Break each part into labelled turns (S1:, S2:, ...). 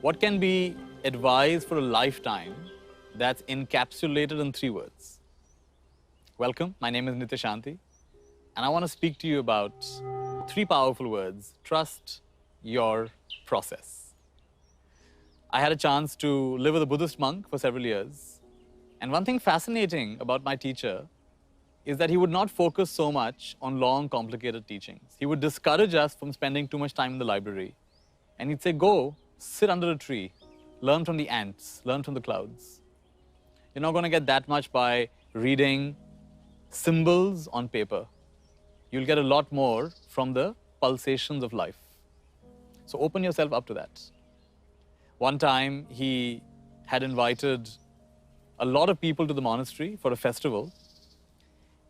S1: What can be advice for a lifetime that's encapsulated in 3 words? Welcome, my name is Nithya Shanti, and I want to speak to you about 3 powerful words: trust your process. I had a chance to live with a Buddhist monk for several years, and one thing fascinating about my teacher is that he would not focus so much on long, complicated teachings. He would discourage us from spending too much time in the library, and he'd say, go, sit under a tree, learn from the ants, learn from the clouds. You're not going to get that much by reading symbols on paper. You'll get a lot more from the pulsations of life. So open yourself up to that. One time, he had invited a lot of people to the monastery for a festival.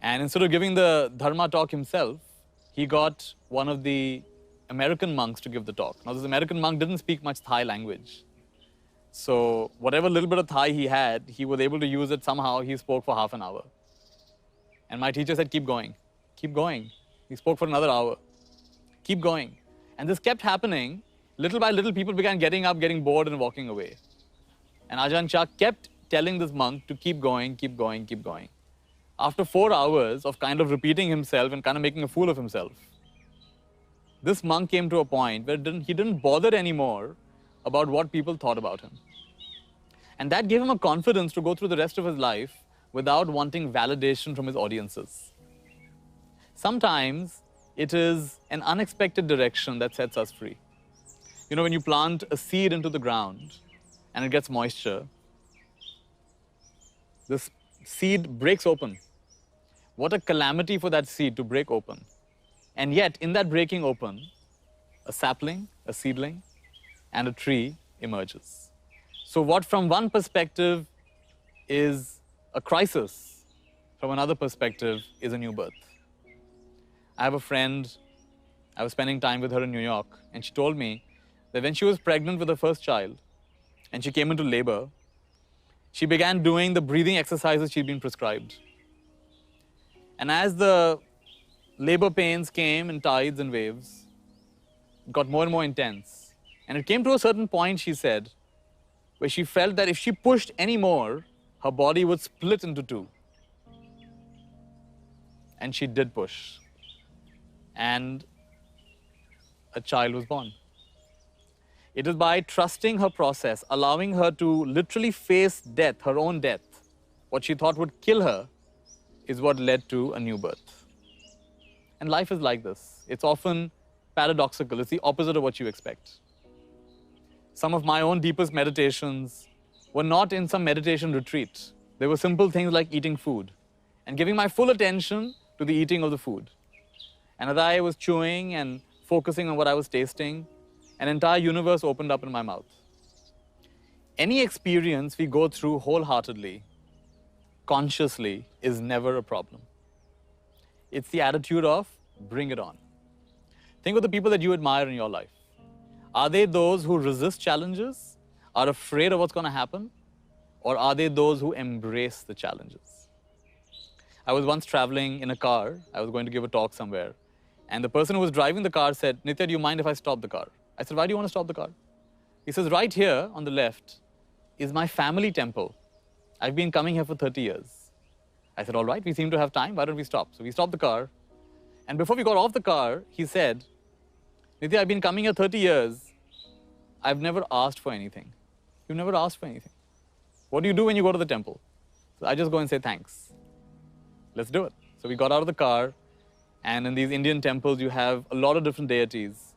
S1: And instead of giving the Dharma talk himself, he got one of the American monks to give the talk. Now, this American monk didn't speak much Thai language. So whatever little bit of Thai he had, he was able to use it somehow. He spoke for half an hour. And my teacher said, keep going, keep going. He spoke for another hour. Keep going. And this kept happening. Little by little, people began getting up, getting bored, and walking away. And Ajahn Chah kept telling this monk to keep going, keep going, keep going. After 4 hours of kind of repeating himself and kind of making a fool of himself, this monk came to a point where he didn't bother anymore about what people thought about him. And that gave him a confidence to go through the rest of his life without wanting validation from his audiences. Sometimes it is an unexpected direction that sets us free. You know, when you plant a seed into the ground and it gets moisture, this seed breaks open. What a calamity for that seed to break open. And yet, in that breaking open, a sapling, a seedling, and a tree emerges. So what from one perspective is a crisis, from another perspective is a new birth. I have a friend, I was spending time with her in New York, and she told me that when she was pregnant with her first child, and she came into labor, she began doing the breathing exercises she'd been prescribed. And as the labor pains came in tides and waves, it got more and more intense. And it came to a certain point, she said, where she felt that if she pushed any more, her body would split into 2. And she did push. And a child was born. It is by trusting her process, allowing her to literally face death, her own death, what she thought would kill her, is what led to a new birth. And life is like this. It's often paradoxical. It's the opposite of what you expect. Some of my own deepest meditations were not in some meditation retreat. They were simple things like eating food and giving my full attention to the eating of the food. And as I was chewing and focusing on what I was tasting, an entire universe opened up in my mouth. Any experience we go through wholeheartedly, consciously, is never a problem. It's the attitude of bring it on. Think of the people that you admire in your life. Are they those who resist challenges, are afraid of what's going to happen, or are they those who embrace the challenges? I was once traveling in a car. I was going to give a talk somewhere. And the person who was driving the car said, Nithya, do you mind if I stop the car? I said, why do you want to stop the car? He says, right here on the left is my family temple. I've been coming here for 30 years. I said, all right, we seem to have time. Why don't we stop? So we stopped the car. And before we got off the car, he said, Nithya, I've been coming here 30 years. I've never asked for anything. You've never asked for anything. What do you do when you go to the temple? So I just go and say, thanks. Let's do it. So we got out of the car. And in these Indian temples, you have a lot of different deities.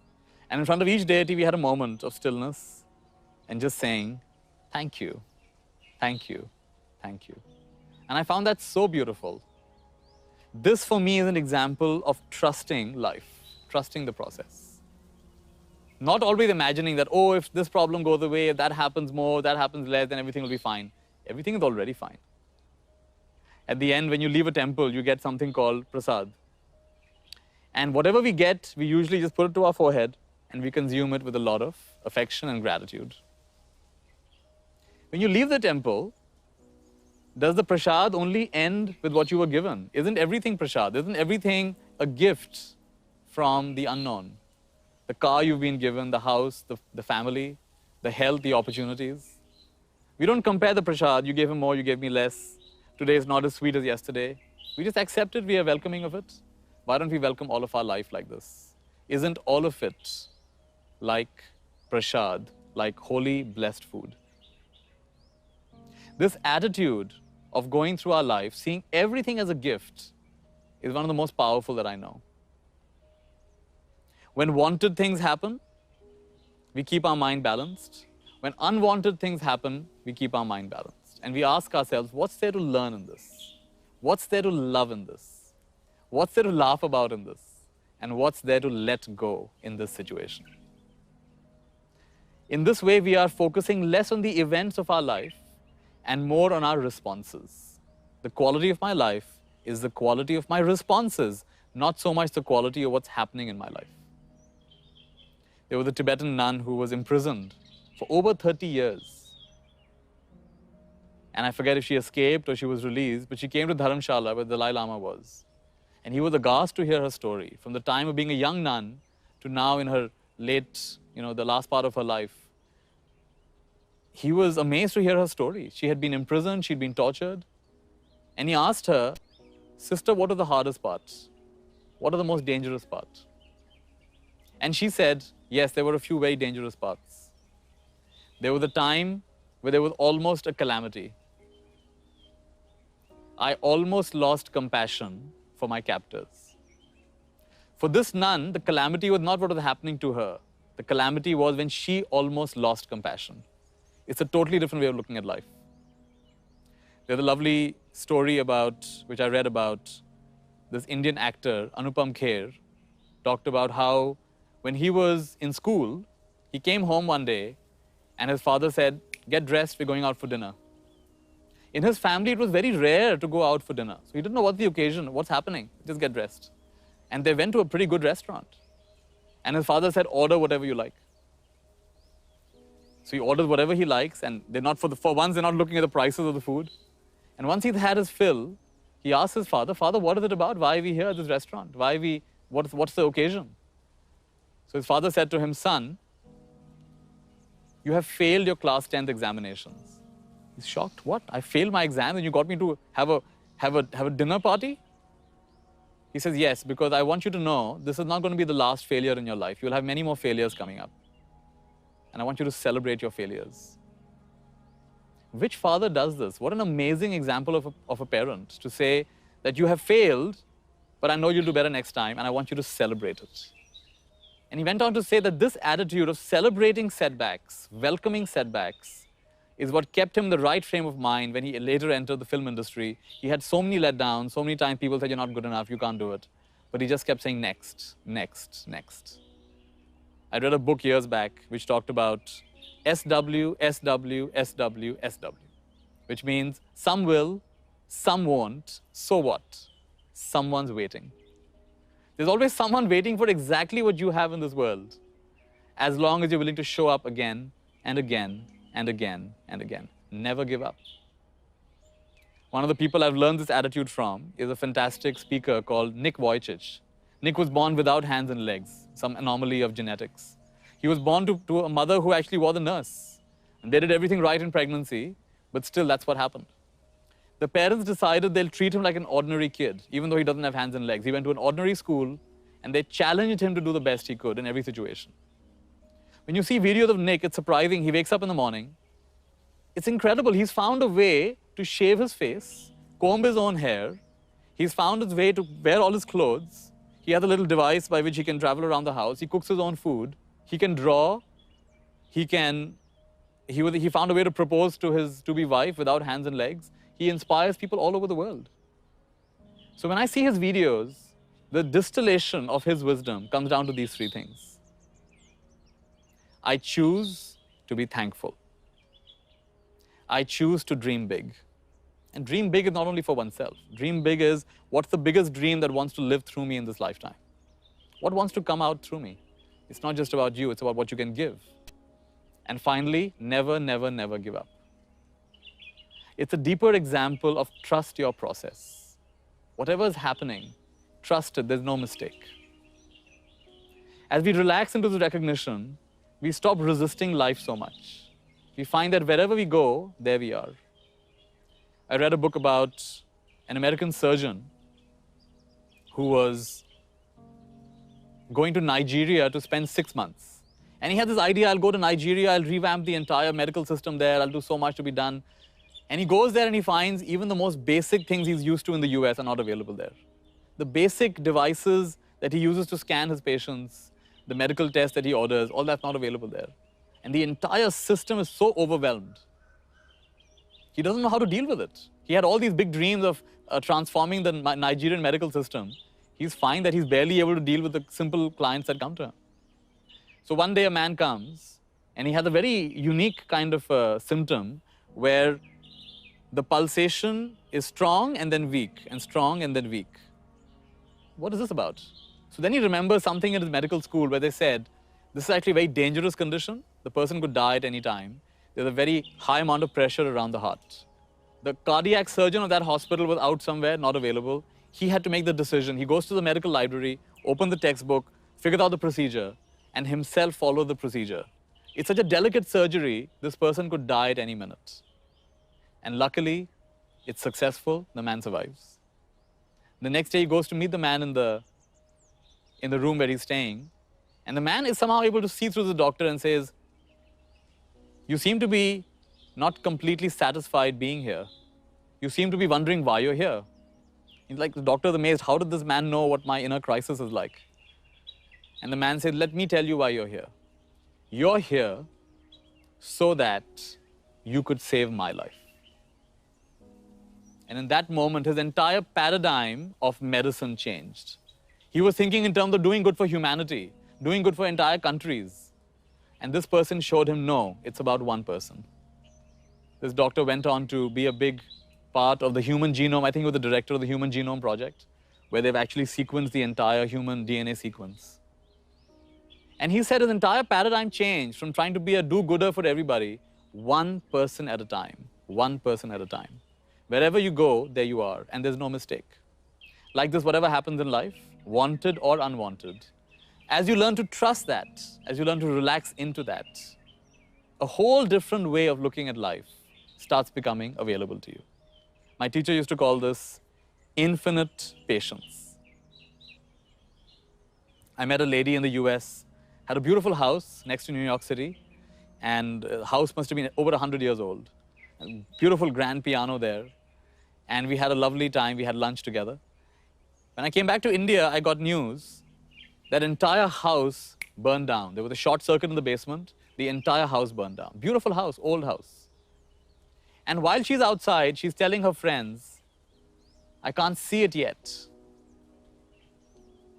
S1: And in front of each deity, we had a moment of stillness and just saying, thank you, thank you, thank you. And I found that so beautiful. This, for me, is an example of trusting life, trusting the process. Not always imagining that, oh, if this problem goes away, if that happens more, that happens less, then everything will be fine. Everything is already fine. At the end, when you leave a temple, you get something called prasad. And whatever we get, we usually just put it to our forehead and we consume it with a lot of affection and gratitude. When you leave the temple, does the prasad only end with what you were given? Isn't everything prasad? Isn't everything a gift from the unknown? The car you've been given, the house, the family, the health, the opportunities. We don't compare the prasad. You gave him more, you gave me less. Today is not as sweet as yesterday. We just accept it. We are welcoming of it. Why don't we welcome all of our life like this? Isn't all of it like prasad, like holy, blessed food? This attitude of going through our life, seeing everything as a gift, is one of the most powerful that I know. When wanted things happen, we keep our mind balanced. When unwanted things happen, we keep our mind balanced. And we ask ourselves, what's there to learn in this? What's there to love in this? What's there to laugh about in this? And what's there to let go in this situation? In this way, we are focusing less on the events of our life and more on our responses. The quality of my life is the quality of my responses, not so much the quality of what's happening in my life. There was a Tibetan nun who was imprisoned for over 30 years. And I forget if she escaped or she was released, but she came to Dharamshala where the Dalai Lama was. And he was aghast to hear her story, from the time of being a young nun to now in her late, the last part of her life. He was amazed to hear her story. She had been imprisoned, she'd been tortured. And he asked her, "Sister, what are the hardest parts? What are the most dangerous parts?" And she said, yes, there were a few very dangerous parts. There was a time where there was almost a calamity. I almost lost compassion for my captors. For this nun, the calamity was not what was happening to her. The calamity was when she almost lost compassion. It's a totally different way of looking at life. There's a lovely story which I read about this Indian actor, Anupam Kher, talked about how when he was in school, he came home one day and his father said, "Get dressed, we're going out for dinner." In his family, it was very rare to go out for dinner. So he didn't know what's the occasion, what's happening, just get dressed. And they went to a pretty good restaurant. And his father said, "Order whatever you like." So he orders whatever he likes, and for once they're not looking at the prices of the food. And once he's had his fill, he asks his father, "Father, what is it about? Why are we here at this restaurant? What's the occasion?" So his father said to him, "Son, you have failed your class 10th examinations." He's shocked. "What? I failed my exam and you got me to have a dinner party?" He says, "Yes, because I want you to know this is not going to be the last failure in your life. You'll have many more failures coming up. And I want you to celebrate your failures." Which father does this? What an amazing example of a parent to say that you have failed, but I know you'll do better next time and I want you to celebrate it. And he went on to say that this attitude of celebrating setbacks, welcoming setbacks, is what kept him in the right frame of mind when he later entered the film industry. He had so many letdowns, so many times people said, "You're not good enough, you can't do it." But he just kept saying, "Next, next, next." I read a book years back which talked about SW, SW, SW, SW, which means some will, some won't, so what? Someone's waiting. There's always someone waiting for exactly what you have in this world, as long as you're willing to show up again and again and again and again. Never give up. One of the people I've learned this attitude from is a fantastic speaker called Nick Vujicic. Nick was born without hands and legs, some anomaly of genetics. He was born to a mother who actually was a nurse. And they did everything right in pregnancy, but still that's what happened. The parents decided they'll treat him like an ordinary kid, even though he doesn't have hands and legs. He went to an ordinary school, and they challenged him to do the best he could in every situation. When you see videos of Nick, it's surprising. He wakes up in the morning. It's incredible. He's found a way to shave his face, comb his own hair. He's found his way to wear all his clothes. He has a little device by which he can travel around the house. He cooks his own food. He can draw. He found a way to propose to his to-be wife without hands and legs. He inspires people all over the world. So when I see his videos, the distillation of his wisdom comes down to these three things. I choose to be thankful. I choose to dream big. And dream big is not only for oneself. Dream big is, what's the biggest dream that wants to live through me in this lifetime? What wants to come out through me? It's not just about you, it's about what you can give. And finally, never, never, never give up. It's a deeper example of trust your process. Whatever is happening, trust it, there's no mistake. As we relax into the recognition we stop resisting life so much. We find that wherever we go, there we are. I read a book about an American surgeon who was going to Nigeria to spend 6 months. And he had this idea, I'll go to Nigeria, I'll revamp the entire medical system there, I'll do so much to be done. And he goes there and he finds even the most basic things he's used to in the US are not available there. The basic devices that he uses to scan his patients, the medical tests that he orders, all that's not available there. And the entire system is so overwhelmed. He doesn't know how to deal with it. He had all these big dreams of transforming the Nigerian medical system. He's finding that he's barely able to deal with the simple clients that come to him. So one day a man comes and he has a very unique kind of symptom where the pulsation is strong and then weak, and strong and then weak. What is this about? So then he remembers something in his medical school where they said, this is actually a very dangerous condition. The person could die at any time. There's a very high amount of pressure around the heart. The cardiac surgeon of that hospital was out somewhere, not available. He had to make the decision. He goes to the medical library, opens the textbook, figures out the procedure, and himself follows the procedure. It's such a delicate surgery, this person could die at any minute. And luckily, it's successful, the man survives. The next day he goes to meet the man in the room where he's staying, and the man is somehow able to see through the doctor and says, you seem to be not completely satisfied being here. You seem to be wondering why you're here. He's like, the doctor's amazed, how did this man know what my inner crisis is like? And the man said, let me tell you why you're here. You're here so that you could save my life. And in that moment, his entire paradigm of medicine changed. He was thinking in terms of doing good for humanity, doing good for entire countries. And this person showed him, no, it's about one person. This doctor went on to be a big part of the human genome. I think he was the director of the Human Genome Project, where they've actually sequenced the entire human DNA sequence. And he said his entire paradigm changed from trying to be a do-gooder for everybody, one person at a time, one person at a time. Wherever you go, there you are, and there's no mistake. Like this, whatever happens in life, wanted or unwanted, as you learn to trust that, as you learn to relax into that, a whole different way of looking at life starts becoming available to you. My teacher used to call this infinite patience. I met a lady in the US, had a beautiful house next to New York City, and the house must have been over 100 years old. A beautiful grand piano there. And we had a lovely time. We had lunch together. When I came back to India, I got news that entire house burned down. There was a short circuit in the basement. The entire house burned down. Beautiful house, old house. And while she's outside, she's telling her friends, I can't see it yet,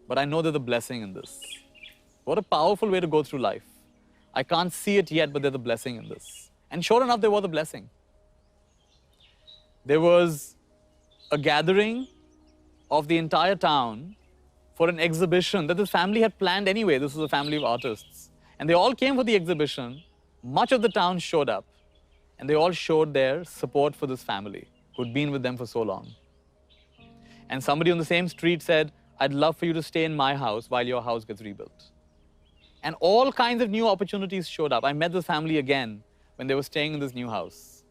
S1: but I know there's a blessing in this. What a powerful way to go through life. I can't see it yet, but there's a blessing in this. And sure enough, there was a blessing. There was a gathering of the entire town for an exhibition that this family had planned anyway. This was a family of artists. And they all came for the exhibition. Much of the town showed up. And they all showed their support for this family who'd been with them for so long. And somebody on the same street said, I'd love for you to stay in my house while your house gets rebuilt. And all kinds of new opportunities showed up. I met this family again when they were staying in this new house.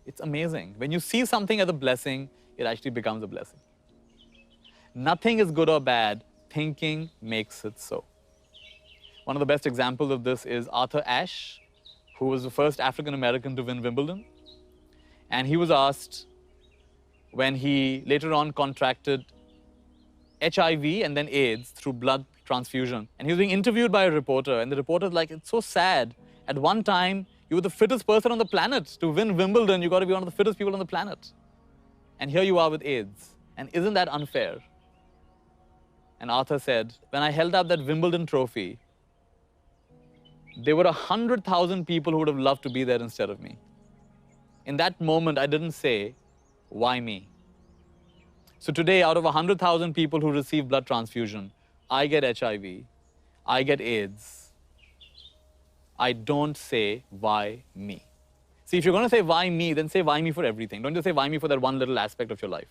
S1: It's amazing. When you see something as a blessing, it actually becomes a blessing. Nothing is good or bad. Thinking makes it so. One of the best examples of this is Arthur Ashe, who was the first African-American to win Wimbledon. And he was asked, when he later on contracted HIV and then AIDS through blood transfusion. And he was being interviewed by a reporter, and the reporter's like, it's so sad. At one time, you were the fittest person on the planet. To win Wimbledon, you got to be one of the fittest people on the planet. And here you are with AIDS. And isn't that unfair? And Arthur said, when I held up that Wimbledon trophy, there were 100,000 people who would have loved to be there instead of me. In that moment, I didn't say, why me? So today, out of 100,000 people who receive blood transfusion, I get HIV, I get AIDS. I don't say, why me? See, if you're going to say, why me, then say, why me for everything. Don't just say, why me for that one little aspect of your life.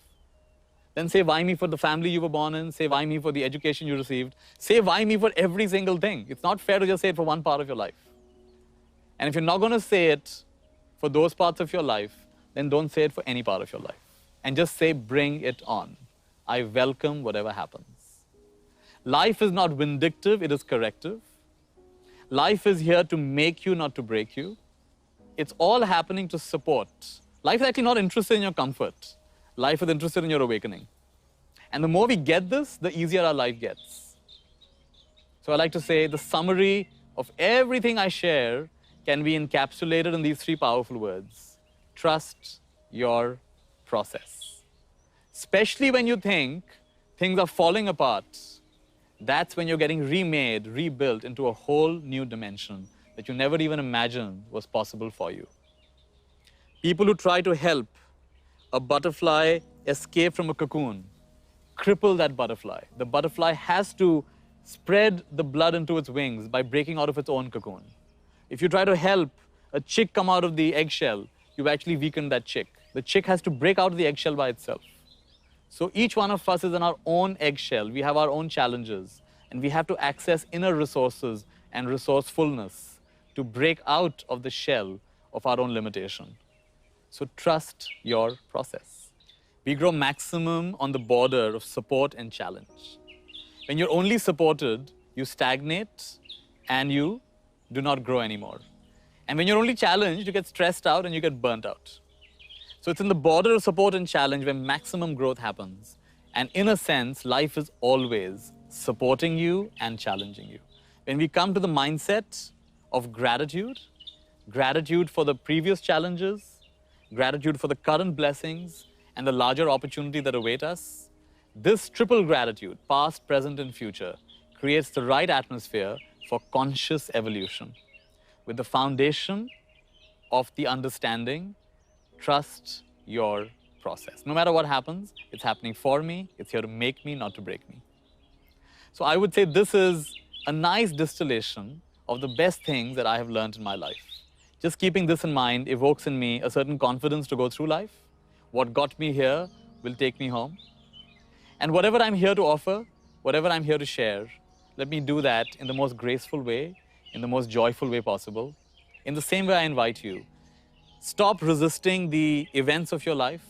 S1: Then say, why me for the family you were born in? Say, why me for the education you received? Say, why me for every single thing. It's not fair to just say it for one part of your life. And if you're not going to say it for those parts of your life, then don't say it for any part of your life. And just say, bring it on. I welcome whatever happens. Life is not vindictive, it is corrective. Life is here to make you, not to break you. It's all happening to support. Life is actually not interested in your comfort. Life is interested in your awakening. And the more we get this, the easier our life gets. So I like to say the summary of everything I share can be encapsulated in these three powerful words. Trust your process. Especially when you think things are falling apart, that's when you're getting remade, rebuilt into a whole new dimension that you never even imagined was possible for you. People who try to help a butterfly escape from a cocoon cripple that butterfly. The butterfly has to spread the blood into its wings by breaking out of its own cocoon. If you try to help a chick come out of the eggshell, you've actually weakened that chick. The chick has to break out of the eggshell by itself. So each one of us is in our own eggshell. We have our own challenges, and we have to access inner resources and resourcefulness to break out of the shell of our own limitation. So trust your process. We grow maximum on the border of support and challenge. When you're only supported, you stagnate and you do not grow anymore. And when you're only challenged, you get stressed out and you get burnt out. So it's in the border of support and challenge where maximum growth happens. And in a sense, life is always supporting you and challenging you. When we come to the mindset of gratitude, gratitude for the previous challenges, gratitude for the current blessings, and the larger opportunity that await us, this triple gratitude, past, present, and future, creates the right atmosphere for conscious evolution. With the foundation of the understanding, trust your process. No matter what happens, it's happening for me, it's here to make me, not to break me. So I would say this is a nice distillation of the best things that I have learned in my life. Just keeping this in mind evokes in me a certain confidence to go through life. What got me here will take me home. And whatever I'm here to offer, whatever I'm here to share, let me do that in the most graceful way, in the most joyful way possible. In the same way I invite you, stop resisting the events of your life,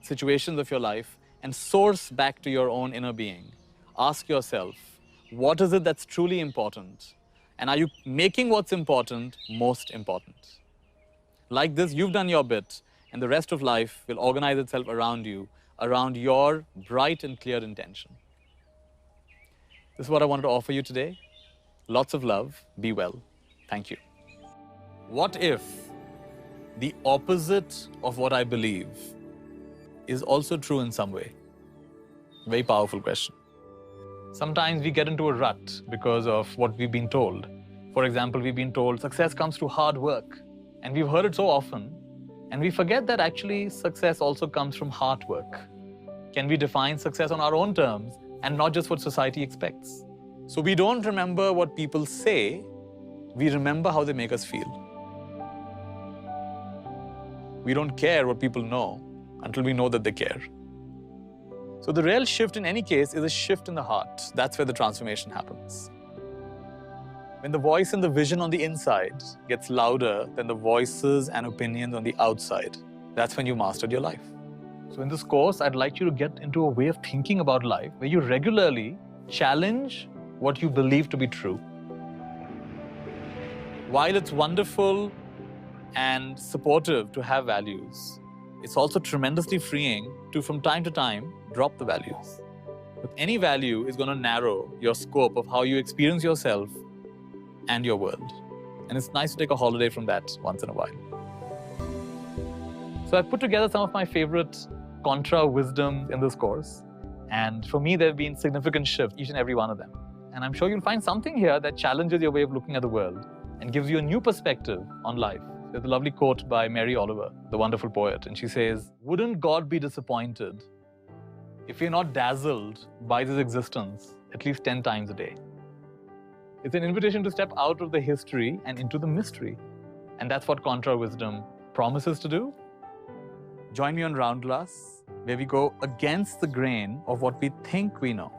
S1: situations of your life, and source back to your own inner being. Ask yourself, what is it that's truly important? And are you making what's important most important? Like this, you've done your bit, and the rest of life will organize itself around you, around your bright and clear intention. This is what I wanted to offer you today. Lots of love. Be well. Thank you. What if the opposite of what I believe is also true in some way? Very powerful question. Sometimes we get into a rut because of what we've been told. For example, we've been told success comes through hard work. And we've heard it so often, and we forget that actually success also comes from hard work. Can we define success on our own terms and not just what society expects? So we don't remember what people say, we remember how they make us feel. We don't care what people know until we know that they care. So the real shift in any case is a shift in the heart. That's where the transformation happens. When the voice and the vision on the inside gets louder than the voices and opinions on the outside, that's when you mastered your life. So in this course, I'd like you to get into a way of thinking about life where you regularly challenge what you believe to be true. While it's wonderful and supportive to have values, it's also tremendously freeing to, from time to time, drop the values. But any value is going to narrow your scope of how you experience yourself and your world. And it's nice to take a holiday from that once in a while. So I've put together some of my favorite contra wisdom in this course. And for me, there have been significant shifts, each and every one of them. And I'm sure you'll find something here that challenges your way of looking at the world and gives you a new perspective on life. There's a lovely quote by Mary Oliver, the wonderful poet, and she says, "Wouldn't God be disappointed if you're not dazzled by this existence at least 10 times a day?" It's an invitation to step out of the history and into the mystery. And that's what Contra Wisdom promises to do. Join me on Round Glass, where we go against the grain of what we think we know.